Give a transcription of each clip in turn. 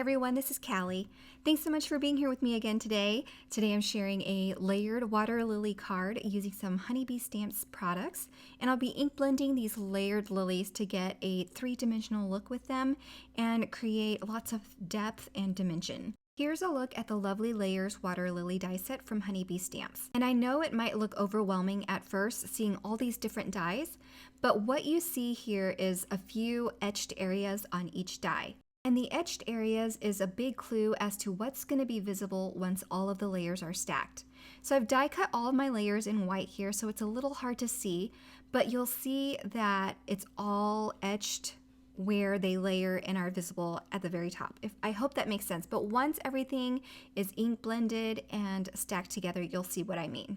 everyone, this is Caly. Thanks so much for being here with me again today. Today I'm sharing a layered water lily card using some honeybee stamps products, and I'll be ink blending these layered lilies to get a three-dimensional look with them and create lots of depth and dimension. Here's a look at the Lovely Layers water lily die set from Honeybee Stamps. And I know it might look overwhelming at first seeing all these different dies, but what you see here is a few etched areas on each die. And the etched areas is a big clue as to what's going to be visible once all of the layers are stacked. So I've die cut all of my layers in white here, so it's a little hard to see, but you'll see that it's all etched where they layer and are visible at the very top. I hope that makes sense, but once everything is ink blended and stacked together, you'll see what I mean.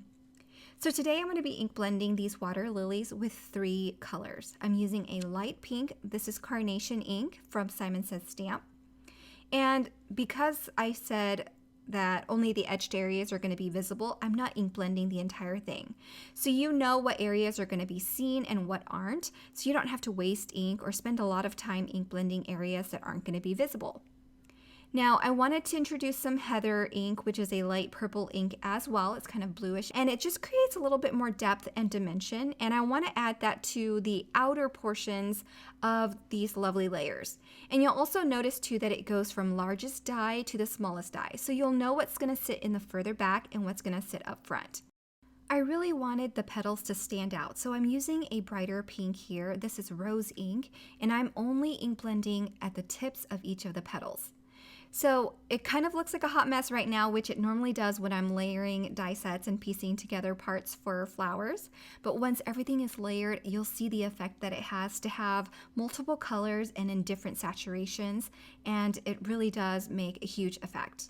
So today I'm going to be ink blending these water lilies with 3 colors. I'm using a light pink. This is Carnation ink from Simon Says Stamp. And because I said that only the etched areas are going to be visible, I'm not ink blending the entire thing. So you know what areas are going to be seen and what aren't, so you don't have to waste ink or spend a lot of time ink blending areas that aren't going to be visible. Now I wanted to introduce some Heather ink, which is a light purple ink as well. It's kind of bluish and it just creates a little bit more depth and dimension, and I want to add that to the outer portions of these lovely layers. And you'll also notice too that it goes from largest die to the smallest die, so you'll know what's going to sit in the further back and what's going to sit up front. I really wanted the petals to stand out, so I'm using a brighter pink here. This is rose ink, and I'm only ink blending at the tips of each of the petals. So it kind of looks like a hot mess right now, which it normally does when I'm layering die sets and piecing together parts for flowers. But once everything is layered, you'll see the effect that it has to have multiple colors and in different saturations, and it really does make a huge effect.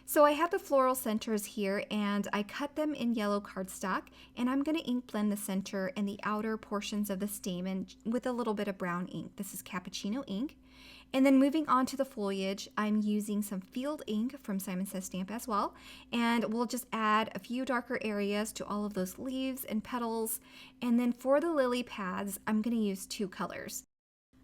So I have the floral centers here, and I cut them in yellow cardstock, and I'm going to ink blend the center and the outer portions of the stamen with a little bit of brown ink. This is Cappuccino ink. And then moving on to the foliage, I'm using some field ink from Simon Says Stamp as well, and we'll just add a few darker areas to all of those leaves and petals. And then for the lily pads, I'm going to use 2 colors.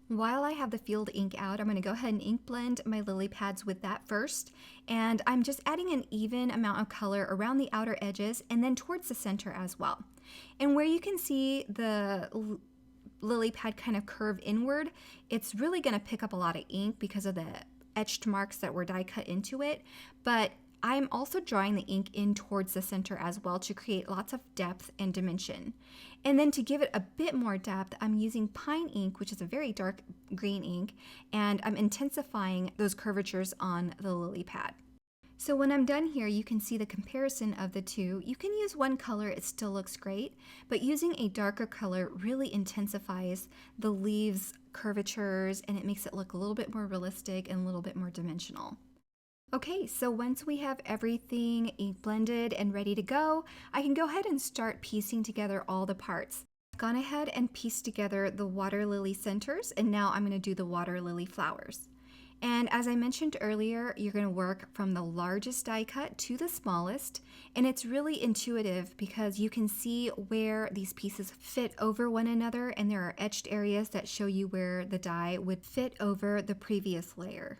While I have the field ink out, I'm going to go ahead and ink blend my lily pads with that first, and I'm just adding an even amount of color around the outer edges and then towards the center as well. And where you can see the lily pad kind of curve inward, it's really going to pick up a lot of ink because of the etched marks that were die cut into it, but I'm also drawing the ink in towards the center as well to create lots of depth and dimension. And then to give it a bit more depth, I'm using pine ink, which is a very dark green ink, and I'm intensifying those curvatures on the lily pad. So when I'm done here, you can see the comparison of the two. You can use one color, it still looks great, but using a darker color really intensifies the leaves' curvatures, and it makes it look a little bit more realistic and a little bit more dimensional. Okay, so once we have everything ink blended and ready to go, I can go ahead and start piecing together all the parts. I've gone ahead and pieced together the water lily centers, and now I'm going to do the water lily flowers. And as I mentioned earlier, you're going to work from the largest die cut to the smallest, and it's really intuitive because you can see where these pieces fit over one another, and there are etched areas that show you where the die would fit over the previous layer.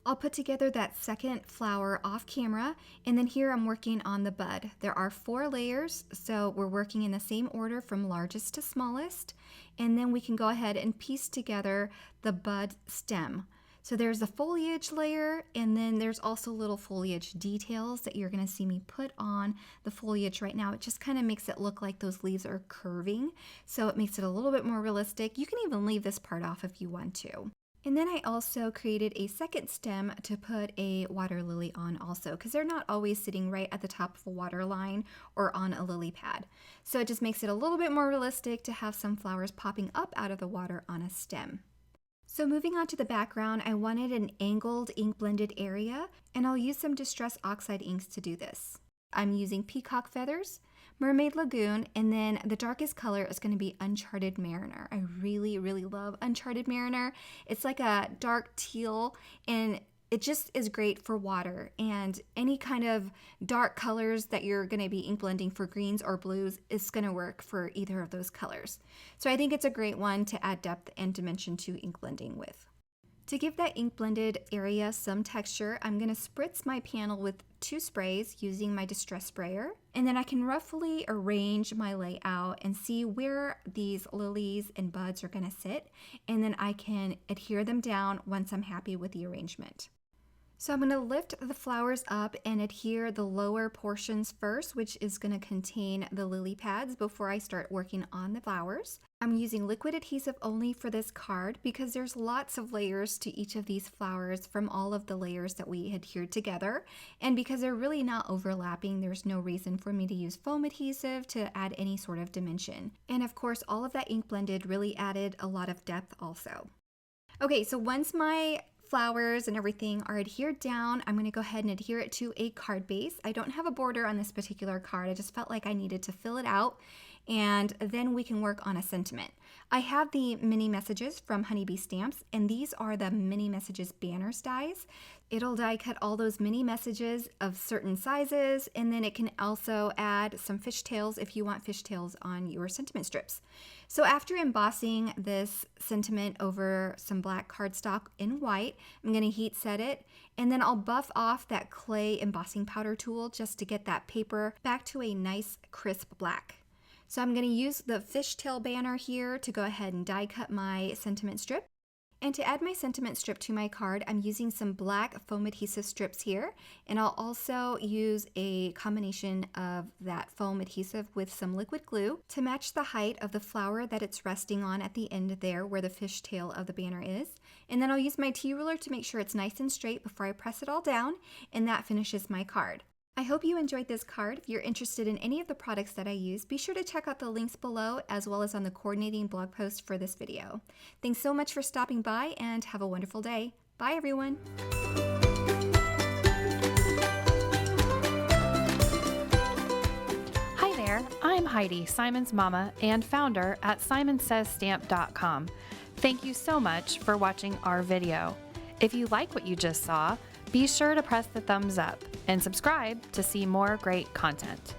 I'll put together that second flower off camera, and then here I'm working on the bud. There are 4 layers, so we're working in the same order from largest to smallest, and then we can go ahead and piece together the bud stem. So there's the foliage layer, and then there's also little foliage details that you're going to see me put on the foliage right now. It just kind of makes it look like those leaves are curving, so it makes it a little bit more realistic. You can even leave this part off if you want to. And then I also created a second stem to put a water lily on also, because they're not always sitting right at the top of a water line or on a lily pad. So it just makes it a little bit more realistic to have some flowers popping up out of the water on a stem. So moving on to the background, I wanted an angled ink blended area, and I'll use some Distress Oxide inks to do this. I'm using Peacock Feathers, Mermaid Lagoon, and then the darkest color is going to be Uncharted Mariner. I really, really love Uncharted Mariner. It's like a dark teal, and it just is great for water, and any kind of dark colors that you're going to be ink blending for greens or blues is going to work for either of those colors. So I think it's a great one to add depth and dimension to ink blending with. To give that ink blended area some texture, I'm going to spritz my panel with 2 sprays using my distress sprayer. And then I can roughly arrange my layout and see where these lilies and buds are going to sit. And then I can adhere them down once I'm happy with the arrangement. So I'm going to lift the flowers up and adhere the lower portions first, which is going to contain the lily pads before I start working on the flowers. I'm using liquid adhesive only for this card because there's lots of layers to each of these flowers from all of the layers that we adhered together. And because they're really not overlapping, there's no reason for me to use foam adhesive to add any sort of dimension. And of course, all of that ink blended really added a lot of depth also. Okay, so once my flowers and everything are adhered down, I'm going to go ahead and adhere it to a card base. I don't have a border on this particular card. I just felt like I needed to fill it out, and then we can work on a sentiment. I have the mini messages from Honeybee Stamps, and these are the mini messages banners dies. It'll die cut all those mini messages of certain sizes, and then it can also add some fishtails if you want fishtails on your sentiment strips. So after embossing this sentiment over some black cardstock in white, I'm going to heat set it, and then I'll buff off that clay embossing powder tool just to get that paper back to a nice crisp black. So I'm going to use the fishtail banner here to go ahead and die cut my sentiment strip. And to add my sentiment strip to my card, I'm using some black foam adhesive strips here, and I'll also use a combination of that foam adhesive with some liquid glue to match the height of the flower that it's resting on at the end there where the fishtail of the banner is. And then I'll use my T-ruler to make sure it's nice and straight before I press it all down, and that finishes my card. I hope you enjoyed this card. If you're interested in any of the products that I use, be sure to check out the links below as well as on the coordinating blog post for this video. Thanks so much for stopping by and have a wonderful day. Bye everyone. Hi there, I'm Heidi, Simon's mama and founder at simonsaysstamp.com. Thank you so much for watching our video. If you like what you just saw, be sure to press the thumbs up and subscribe to see more great content.